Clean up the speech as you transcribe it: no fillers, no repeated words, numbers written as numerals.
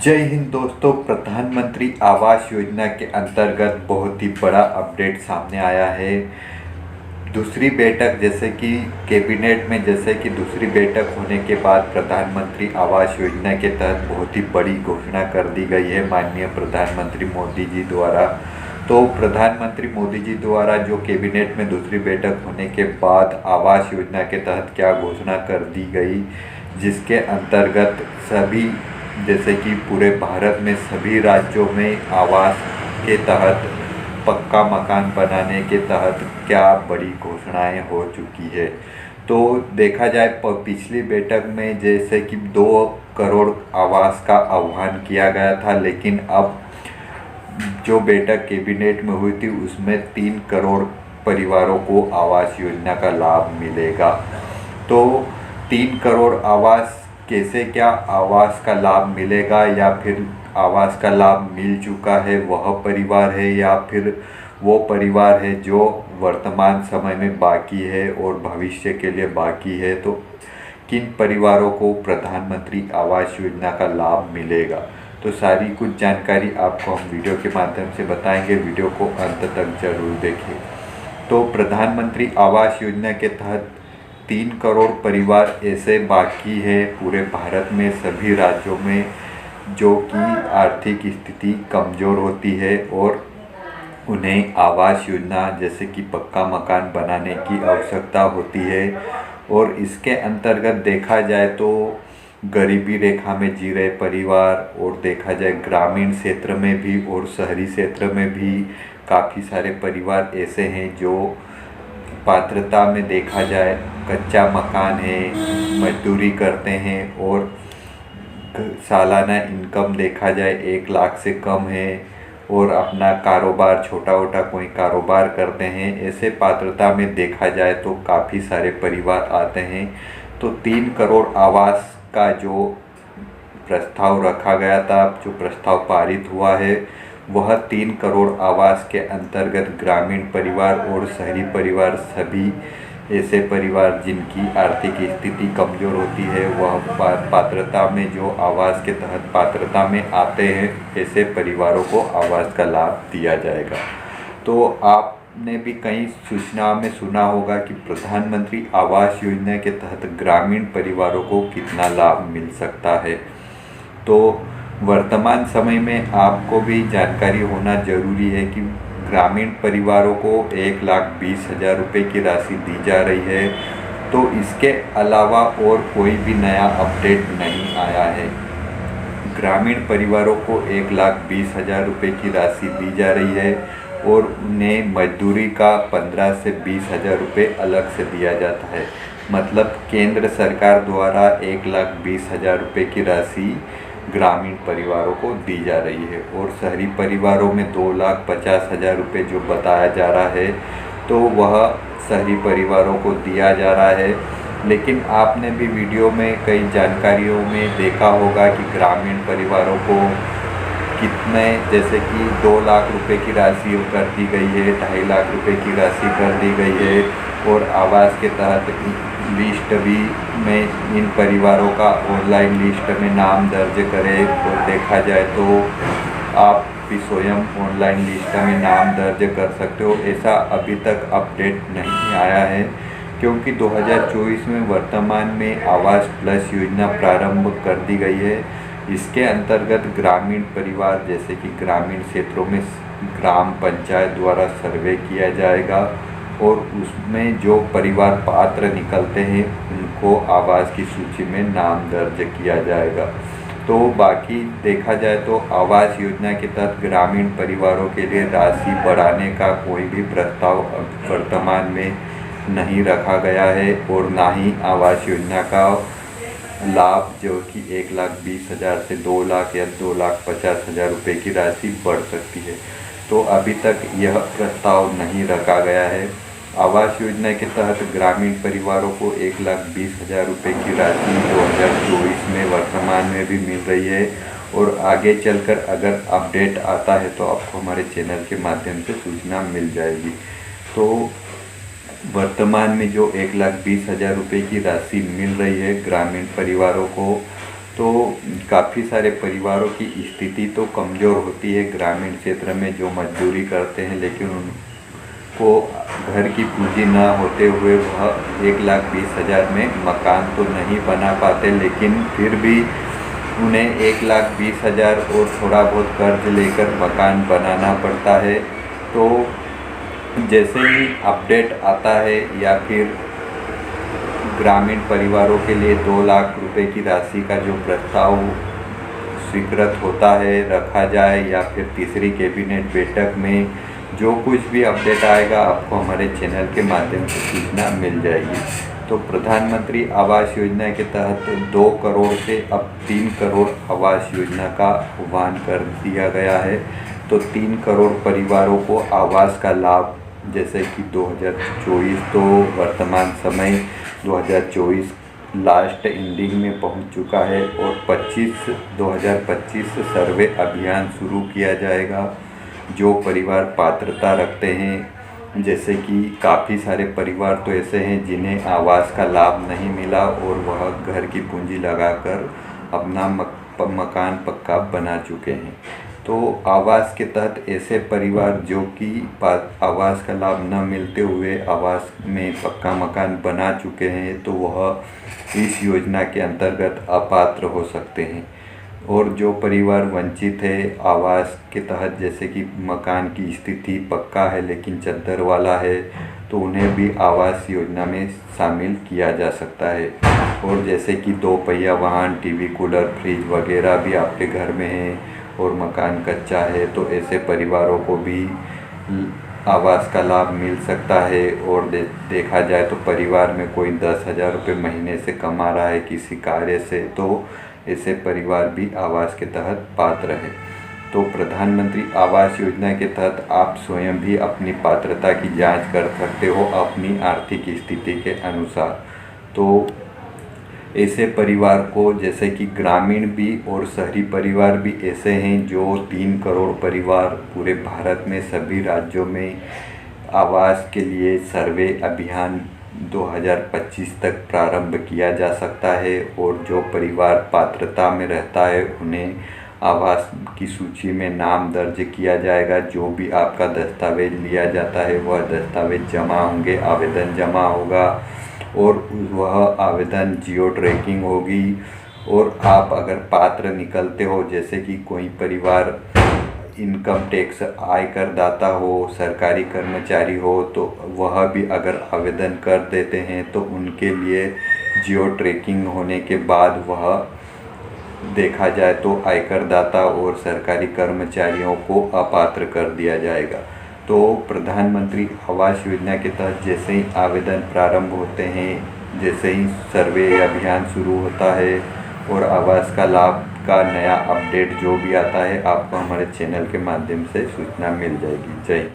जय हिंद दोस्तों। प्रधानमंत्री आवास योजना के अंतर्गत बहुत ही बड़ा अपडेट सामने आया है। दूसरी बैठक जैसे कि कैबिनेट में दूसरी बैठक होने के बाद प्रधानमंत्री आवास योजना के तहत बहुत ही बड़ी घोषणा कर दी गई है माननीय प्रधानमंत्री मोदी जी द्वारा। तो प्रधानमंत्री मोदी जी द्वारा जो कैबिनेट में दूसरी बैठक होने के बाद आवास योजना के तहत क्या घोषणा कर दी गई, जिसके अंतर्गत सभी जैसे कि पूरे भारत में सभी राज्यों में आवास के तहत पक्का मकान बनाने के तहत क्या बड़ी घोषणाएं हो चुकी है। तो देखा जाए पिछली बैठक में जैसे कि 2 करोड़ आवास का आह्वान किया गया था, लेकिन अब जो बैठक कैबिनेट में हुई थी उसमें 3 करोड़ परिवारों को आवास योजना का लाभ मिलेगा। तो 3 करोड़ आवास कैसे, क्या आवास का लाभ मिलेगा या फिर आवास का लाभ मिल चुका है वह परिवार है या फिर वो परिवार है जो वर्तमान समय में बाकी है और भविष्य के लिए बाकी है, तो किन परिवारों को प्रधानमंत्री आवास योजना का लाभ मिलेगा। तो सारी कुछ जानकारी आपको हम वीडियो के माध्यम से बताएंगे, वीडियो को अंत तक जरूर देखें। तो प्रधानमंत्री आवास योजना के तहत 3 करोड़ परिवार ऐसे बाकी है पूरे भारत में सभी राज्यों में जो कि आर्थिक स्थिति कमज़ोर होती है और उन्हें आवास योजना जैसे कि पक्का मकान बनाने की आवश्यकता होती है। और इसके अंतर्गत देखा जाए तो गरीबी रेखा में जी रहे परिवार, और देखा जाए ग्रामीण क्षेत्र में भी और शहरी क्षेत्र में भी काफ़ी सारे परिवार ऐसे हैं जो पात्रता में देखा जाए कच्चा मकान है, मजदूरी करते हैं और सालाना इनकम देखा जाए 1 लाख से कम है और अपना कारोबार छोटा मोटा कोई कारोबार करते हैं। ऐसे पात्रता में देखा जाए तो काफ़ी सारे परिवार आते हैं। तो 3 करोड़ आवास का जो प्रस्ताव रखा गया था, जो प्रस्ताव पारित हुआ है, वह 3 करोड़ आवास के अंतर्गत ग्रामीण परिवार और शहरी परिवार सभी ऐसे परिवार जिनकी आर्थिक स्थिति कमज़ोर होती है वह पात्रता में जो आवास के तहत पात्रता में आते हैं ऐसे परिवारों को आवास का लाभ दिया जाएगा। तो आपने भी कई सूचना में सुना होगा कि प्रधानमंत्री आवास योजना के तहत ग्रामीण परिवारों को कितना लाभ मिल सकता है। तो वर्तमान समय में आपको भी जानकारी होना जरूरी है कि ग्रामीण परिवारों को 1,20,000 रुपये की राशि दी जा रही है। तो इसके अलावा और कोई भी नया अपडेट नहीं आया है। ग्रामीण परिवारों को 1,20,000 रुपये की राशि दी जा रही है और उन्हें मजदूरी का 15 से 20,000 रुपये अलग से दिया जाता है। मतलब केंद्र सरकार द्वारा 1,20,000 रुपये की राशि ग्रामीण परिवारों को दी जा रही है और शहरी परिवारों में 2,50,000 रुपये जो बताया जा रहा है तो वह शहरी परिवारों को दिया जा रहा है। लेकिन आपने भी वीडियो में कई जानकारियों में देखा होगा कि ग्रामीण परिवारों को कितने जैसे कि 2 लाख रुपए की राशि कर दी गई है, 2.5 लाख रुपए की राशि कर दी गई है और आवास के तहत लिस्ट भी में इन परिवारों का ऑनलाइन लिस्ट में नाम दर्ज करें। और देखा जाए तो आप भी स्वयं ऑनलाइन लिस्ट में नाम दर्ज कर सकते हो। ऐसा अभी तक अपडेट नहीं आया है क्योंकि 2024 में वर्तमान में आवास प्लस योजना प्रारंभ कर दी गई है। इसके अंतर्गत ग्रामीण परिवार जैसे कि ग्रामीण क्षेत्रों में ग्राम पंचायत द्वारा सर्वे किया जाएगा और उसमें जो परिवार पात्र निकलते हैं उनको आवास की सूची में नाम दर्ज किया जाएगा। तो बाकी देखा जाए तो आवास योजना के तहत ग्रामीण परिवारों के लिए राशि बढ़ाने का कोई भी प्रस्ताव वर्तमान में नहीं रखा गया है और ना ही आवास योजना का लाभ जो कि 1,20,000 से 2 लाख या 2,50,000 रुपये की राशि बढ़ सकती है। तो अभी तक यह प्रस्ताव नहीं रखा गया है। आवास योजना के तहत ग्रामीण परिवारों को 1,20,000 रुपये की राशि 2024 में वर्तमान में भी मिल रही है और आगे चलकर अगर अपडेट आता है तो आपको हमारे चैनल के माध्यम से सूचना मिल जाएगी। तो वर्तमान में जो 1,20,000 रुपये की राशि मिल रही है ग्रामीण परिवारों को, तो काफ़ी सारे परिवारों की स्थिति तो कमज़ोर होती है ग्रामीण क्षेत्र में, जो मजदूरी करते हैं लेकिन उनको घर की पूंजी ना होते हुए वह 1,20,000 में मकान तो नहीं बना पाते, लेकिन फिर भी उन्हें 1,20,000 और थोड़ा बहुत कर्ज लेकर मकान बनाना पड़ता है। तो जैसे ही अपडेट आता है या फिर ग्रामीण परिवारों के लिए 2 लाख रुपए की राशि का जो प्रस्ताव स्वीकृत होता है, रखा जाए, या फिर तीसरी कैबिनेट बैठक में जो कुछ भी अपडेट आएगा आपको हमारे चैनल के माध्यम से सूचना मिल जाएगी। तो प्रधानमंत्री आवास योजना के तहत 2 करोड़ से अब 3 करोड़ आवास योजना का आह्वान कर दिया गया है। तो 3 करोड़ परिवारों को आवास का लाभ, जैसे कि 2024 तो वर्तमान समय 2024 लास्ट एंडिंग में पहुंच चुका है और 2025 सर्वे अभियान शुरू किया जाएगा। जो परिवार पात्रता रखते हैं, जैसे कि काफ़ी सारे परिवार तो ऐसे हैं जिन्हें आवास का लाभ नहीं मिला और वह घर की पूंजी लगाकर अपना मकान पक्का बना चुके हैं। तो आवास के तहत ऐसे परिवार जो कि आवास का लाभ न मिलते हुए आवास में पक्का मकान बना चुके हैं, तो वह इस योजना के अंतर्गत अपात्र हो सकते हैं। और जो परिवार वंचित है आवास के तहत, जैसे कि मकान की स्थिति पक्का है लेकिन चद्दर वाला है, तो उन्हें भी आवास योजना में शामिल किया जा सकता है। और जैसे कि 2 पहिया वाहन, टीवी, कूलर, फ्रिज वगैरह भी आपके घर में हैं और मकान कच्चा है, तो ऐसे परिवारों को भी आवास का लाभ मिल सकता है। और देखा जाए तो परिवार में कोई 10,000 रुपये महीने से कमा रहा है किसी कार्य से, तो ऐसे परिवार भी आवास के तहत पात्र हैं। तो प्रधानमंत्री आवास योजना के तहत आप स्वयं भी अपनी पात्रता की जांच कर सकते हो अपनी आर्थिक स्थिति के अनुसार। तो ऐसे परिवार को, जैसे कि ग्रामीण भी और शहरी परिवार भी ऐसे हैं, जो 3 करोड़ परिवार पूरे भारत में सभी राज्यों में आवास के लिए सर्वे अभियान 2025 तक प्रारंभ किया जा सकता है। और जो परिवार पात्रता में रहता है उन्हें आवास की सूची में नाम दर्ज किया जाएगा। जो भी आपका दस्तावेज लिया जाता है वह दस्तावेज जमा होंगे, आवेदन जमा होगा और वह आवेदन जियो ट्रैकिंग होगी। और आप अगर पात्र निकलते हो, जैसे कि कोई परिवार इनकम टैक्स आयकर दाता हो, सरकारी कर्मचारी हो, तो वह भी अगर आवेदन कर देते हैं तो उनके लिए जियो ट्रैकिंग होने के बाद वह देखा जाए तो आयकर दाता और सरकारी कर्मचारियों को अपात्र कर दिया जाएगा। तो प्रधानमंत्री आवास योजना के तहत जैसे ही आवेदन प्रारंभ होते हैं, जैसे ही सर्वे अभियान शुरू होता है और आवास का लाभ का नया अपडेट जो भी आता है आपको हमारे चैनल के माध्यम से सूचना मिल जाएगी। जय हिंद।